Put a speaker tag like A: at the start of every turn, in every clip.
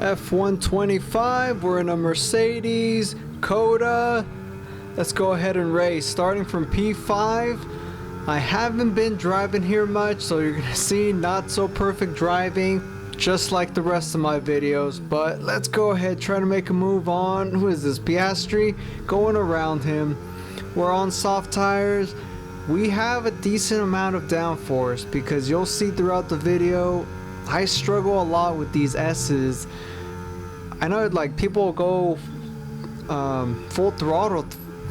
A: F125, we're in a Mercedes COTA. Let's go ahead and race, starting from P5. I haven't been driving here much, so you're gonna see not so perfect driving, just like the rest of my videos. But let's go ahead, try to make a move on. Who is this? Piastri, going around him. We're on soft tires. We have a decent amount of downforce, because you'll see throughout the video I struggle a lot with these S's. I know like people go full throttle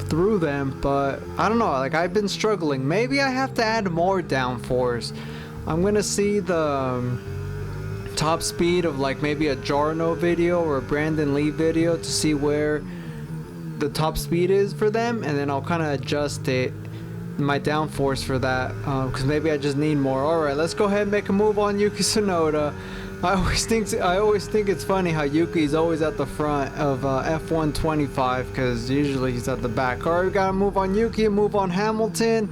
A: through them, but I don't know, like I've been struggling. Maybe I have to add more downforce. I'm gonna see the top speed of like maybe a Jarno video or a Brandon Lee video to see where the top speed is for them, and then I'll kind of adjust it, my downforce for that, because maybe I just need more. Alright, let's go ahead and make a move on Yuki Tsunoda. I always think it's funny how Yuki's always at the front of F125, because usually he's at the back. Alright, we gotta move on Yuki and move on Hamilton.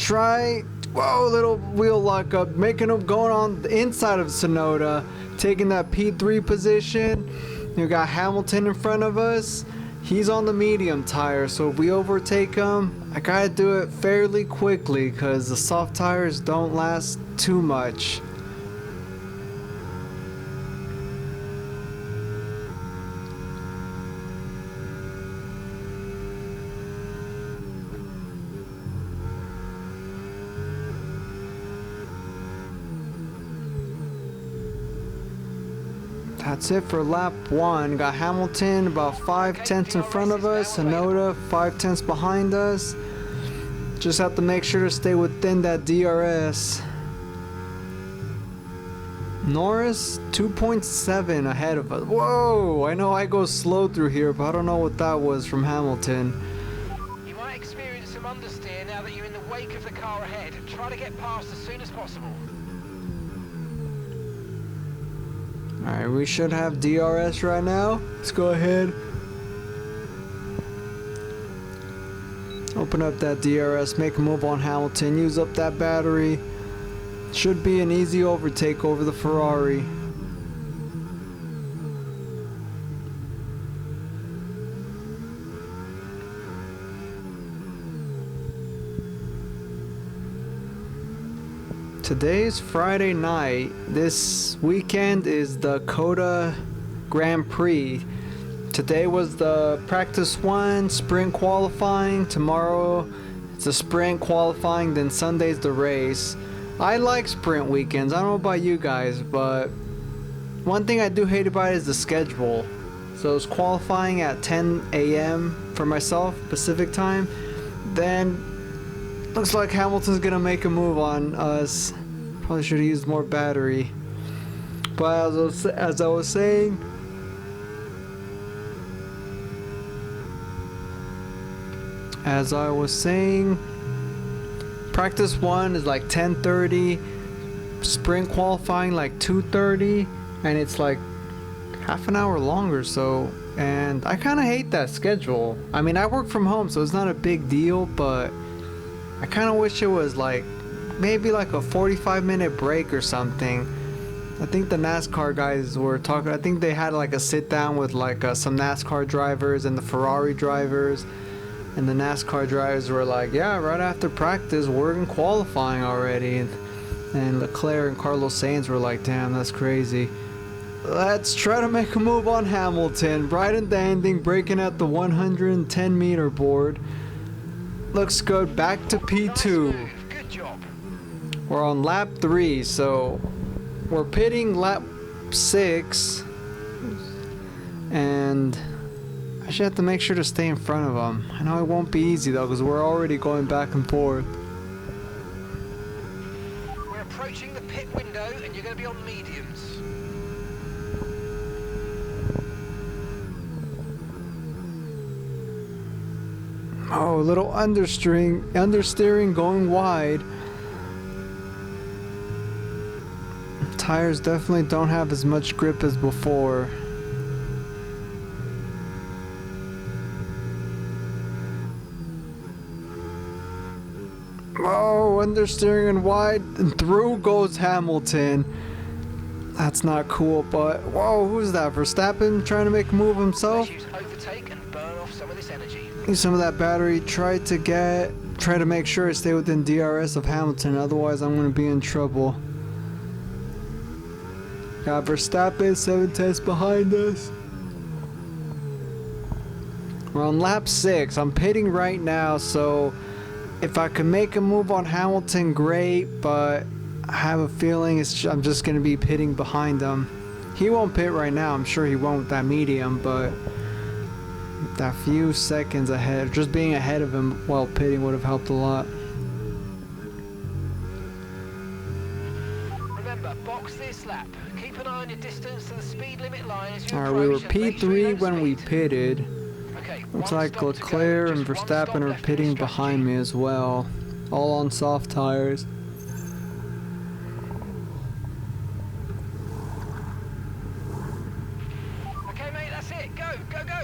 A: Whoa, little wheel lock up, making him going on the inside of Tsunoda, taking that P3 position. You got Hamilton in front of us. He's on the medium tire, so if we overtake him, I gotta do it fairly quickly because the soft tires don't last too much. That's it for lap 1. Got Hamilton about 5/10 in front of us, Tsunoda 5/10 behind us. Just have to make sure to stay within that DRS. Norris 2.7 ahead of us. Whoa, I know I go slow through here, but I don't know what that was from Hamilton.
B: You might experience some understeer now that you're in the wake of the car ahead. Try to get past as soon as possible.
A: Alright, we should have DRS right now. Let's go ahead. Open up that DRS, make a move on Hamilton, use up that battery. Should be an easy overtake over the Ferrari. Today's Friday night. This weekend is the COTA Grand Prix. Today was the practice 1, sprint qualifying. Tomorrow it's a sprint qualifying, then Sunday's the race. I like sprint weekends. I don't know about you guys, but one thing I do hate about it is the schedule. So it's qualifying at 10 a.m. for myself, Pacific time. Then looks like Hamilton's gonna make a move on us. Probably should have used more battery. But as I was saying, practice 1 is like 10:30, sprint qualifying like 2:30, and it's like half an hour longer. So, and I kind of hate that schedule. I mean, I work from home, so it's not a big deal, but I kind of wish it was like maybe like a 45-minute break or something. I think the NASCAR guys were talking, I think they had like a sit down with like some NASCAR drivers and the Ferrari drivers, and the NASCAR drivers were like, yeah, right after practice we're in qualifying already, and Leclerc and Carlos Sainz were like, damn, that's crazy. Let's try to make a move on Hamilton. Right in the ending, breaking at the 110 meter board. Looks good. Back to P2.
B: Good job.
A: We're on lap 3, so we're pitting lap 6, and I should have to make sure to stay in front of them. I know it won't be easy though, because we're already going back and forth.
B: We're approaching the pit window, and you're going to be on mediums.
A: Oh, a little understeering going wide. Tires definitely don't have as much grip as before. Oh, understeering and wide, and through goes Hamilton. That's not cool, but whoa, who's that? Verstappen trying to make a move himself?
B: Let's use overtake and burn off some of this energy.
A: Need some of that battery. Try to make sure I stay within DRS of Hamilton, otherwise I'm going to be in trouble. Got Verstappen 7/10 behind us. We're on lap 6. I'm pitting right now, so if I can make a move on Hamilton, great, but I have a feeling I'm just going to be pitting behind him. He won't pit right now. I'm sure he won't with that medium, but that few seconds ahead, just being ahead of him while pitting would have helped a lot.
B: Remember, box this lap. Keep an eye on your distance to the speed limit line as you
A: Alright,
B: approach.
A: we were
B: And make sure you
A: P3
B: don't
A: when we
B: speed.
A: pitted.
B: Okay,
A: Looks
B: one
A: like
B: stop to go,
A: Leclerc and
B: just one
A: Verstappen
B: stop
A: are
B: left in
A: pitting
B: the
A: behind
B: strategy.
A: me as well. All on soft tires.
B: Okay, mate, that's it. Go, go, go.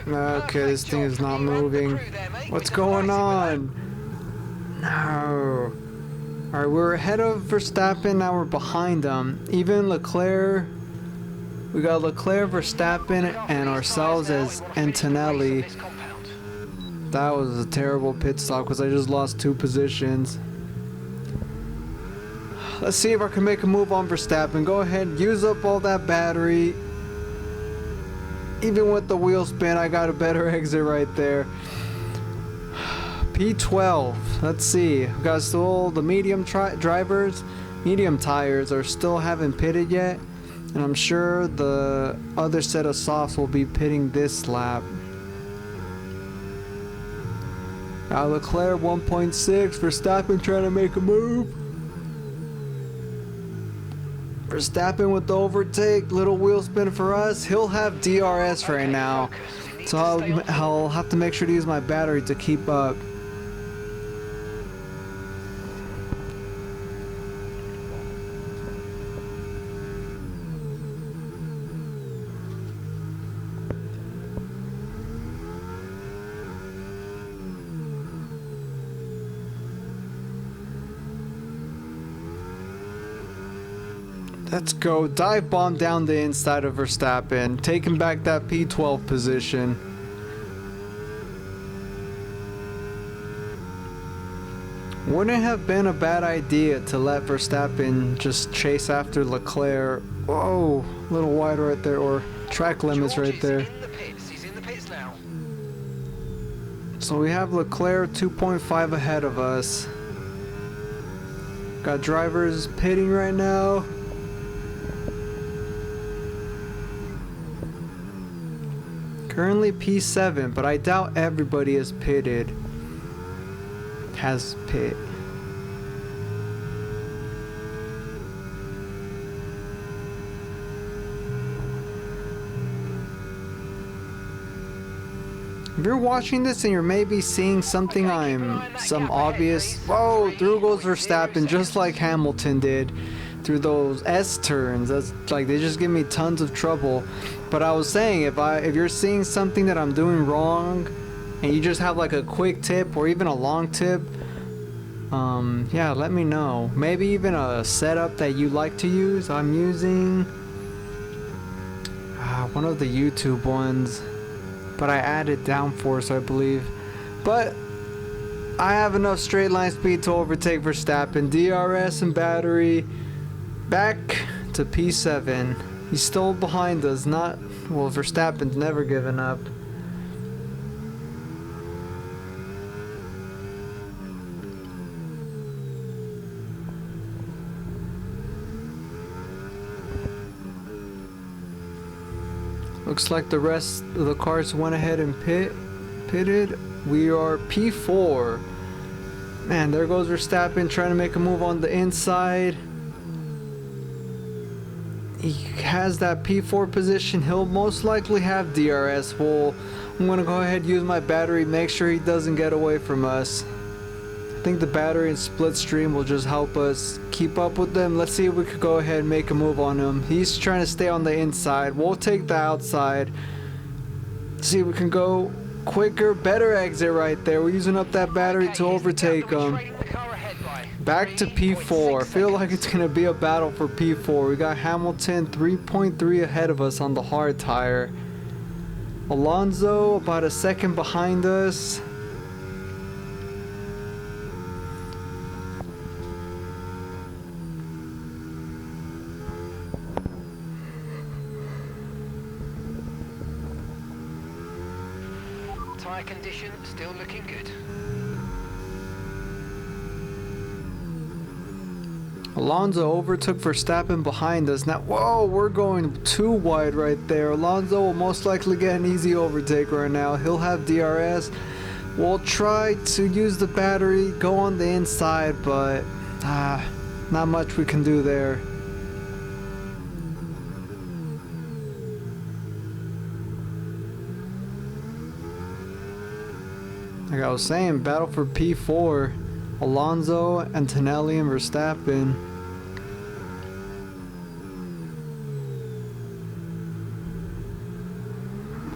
A: Okay, this
B: Perfect
A: thing
B: job.
A: is not
B: You ran the
A: moving.
B: crew there, mate.
A: What's
B: We're
A: going
B: delighted with that.
A: on? No. Alright, we're ahead of Verstappen, now we're behind him. Even Leclerc, we got Leclerc, Verstappen, and ourselves as Antonelli. That was a terrible pit stop because I just lost 2 positions. Let's see if I can make a move on Verstappen. Go ahead, use up all that battery. Even with the wheel spin, I got a better exit right there. P12. Let's see. We got still the medium drivers. Medium tires are still haven't pitted yet. And I'm sure the other set of softs will be pitting this lap. Leclerc 1.6. Verstappen trying to make a move. Verstappen with the overtake, little wheel spin for us. He'll have DRS right now, so I'll have to make sure to use my battery to keep up. Let's go. Dive bomb down the inside of Verstappen, taking back that P12 position. Wouldn't have been a bad idea to let Verstappen just chase after Leclerc. Whoa, a little wide right there, or track limits right there.
B: He's in the pits now.
A: So we have Leclerc 2.5 ahead of us. Got drivers pitting right now. Currently P7, but I doubt everybody has pitted. Has pit. If you're watching this and you're maybe seeing something some obvious, whoa, through goes Verstappen just like Hamilton did through those S turns. That's like, they just give me tons of trouble. But I was saying, if you're seeing something that I'm doing wrong and you just have like a quick tip or even a long tip, yeah, let me know. Maybe even a setup that you like to use. I'm using one of the YouTube ones, but I added Downforce, I believe. But I have enough straight line speed to overtake Verstappen. DRS and battery back to P7. He's still behind us. Well, Verstappen's never given up. Looks like the rest of the cars went ahead and pitted. We are P4. Man, there goes Verstappen trying to make a move on the inside. He has that P4 position. He'll most likely have DRS. Well, I'm gonna go ahead and use my battery, make sure he doesn't get away from us. I think the battery and split stream will just help us keep up with them. Let's see if we could go ahead and make a move on him. He's trying to stay on the inside. We'll take the outside. See if we can go quicker, better exit right there. We're using up that battery to overtake him. Back to P4. I feel like it's going to be a battle for P4. We got Hamilton 3.3 ahead of us on the hard tire. Alonso about a second behind us.
B: Tyre condition still looking good.
A: Alonso overtook Verstappen behind us. Now, whoa, we're going too wide right there. Alonso will most likely get an easy overtake right now. He'll have DRS. We'll try to use the battery, go on the inside, but not much we can do there. Like I was saying, battle for P4. Alonso, Antonelli, and Verstappen.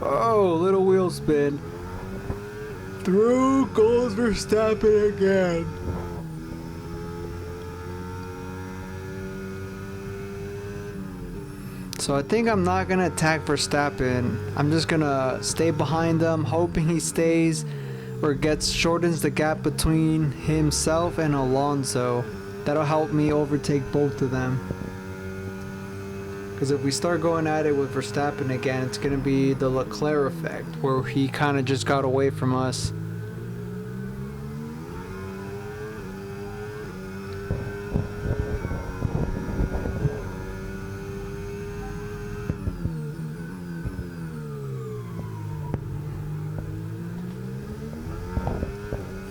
A: Oh, little wheel spin. Through goes Verstappen again. So I think I'm not gonna attack Verstappen. I'm just gonna stay behind him, hoping he stays or shortens the gap between himself and Alonso. That'll help me overtake both of them. Because if we start going at it with Verstappen again, it's going to be the Leclerc effect, where he kind of just got away from us.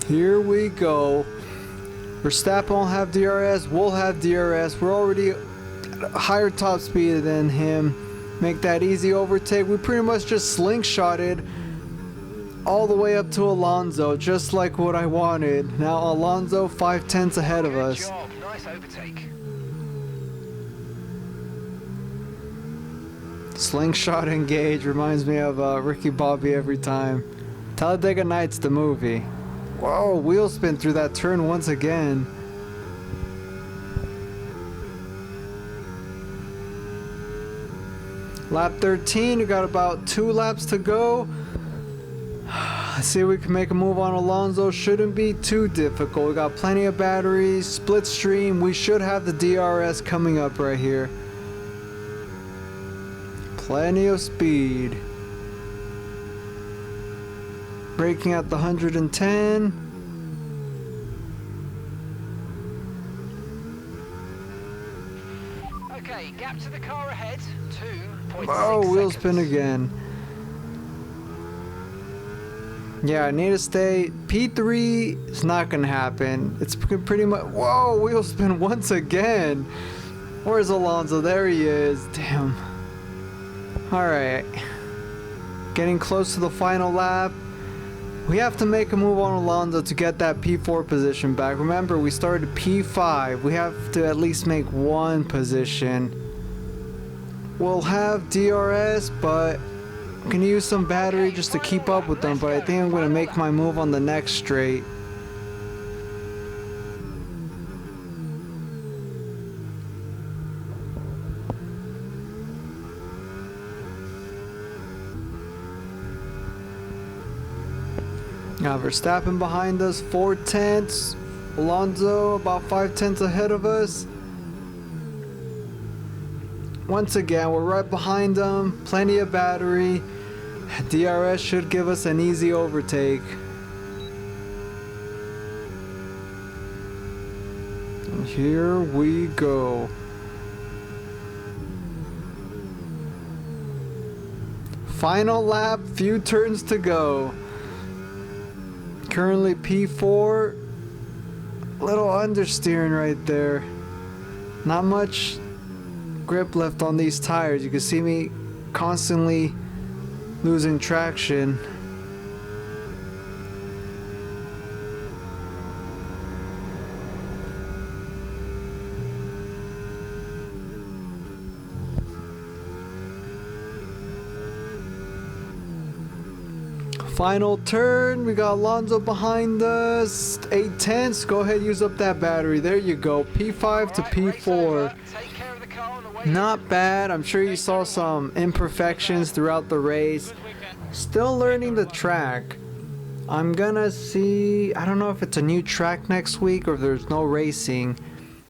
A: Here we go. Verstappen will have DRS, we'll have DRS. We're already at a higher top speed than him. Make that easy overtake. We pretty much just slingshotted all the way up to Alonso, just like what I wanted. Now Alonso 5/10 ahead of us.
B: Good job. Nice overtake.
A: Slingshot engage reminds me of Ricky Bobby every time. Talladega Nights, the movie. Whoa, wheel spin through that turn once again. Lap 13, we got about 2 laps to go. Let's see if we can make a move on Alonso. Shouldn't be too difficult. We got plenty of batteries, split stream. We should have the DRS coming up right here. Plenty of speed. Braking at the 110.
B: Okay, gap to the car ahead, 2.6
A: Oh, wheel
B: seconds.
A: spin again. Yeah, I need to stay. P3 is not gonna happen. It's pretty much. Whoa, wheel spin once again. Where's Alonso? There he is. Damn. Alright. Getting close to the final lap. We have to make a move on Alonso to get that P4 position back. Remember, we started P5. We have to at least make one position. We'll have DRS, but I'm gonna use some battery just to keep up with them. But I think I'm gonna make my move on the next straight. Now Verstappen behind us, 4/10. Alonso about 5/10 ahead of us. Once again, we're right behind them. Plenty of battery. DRS should give us an easy overtake. And here we go. Final lap, few turns to go. Currently P4, little understeering right there. Not much grip left on these tires. You can see me constantly losing traction. Final turn, we got Alonso behind us. 8 tenths, go ahead, use up that battery. There you go, P5 to P4. Not bad. I'm sure you saw some imperfections throughout the race. Still learning the track. I'm gonna see, I don't know if it's a new track next week or if there's no racing.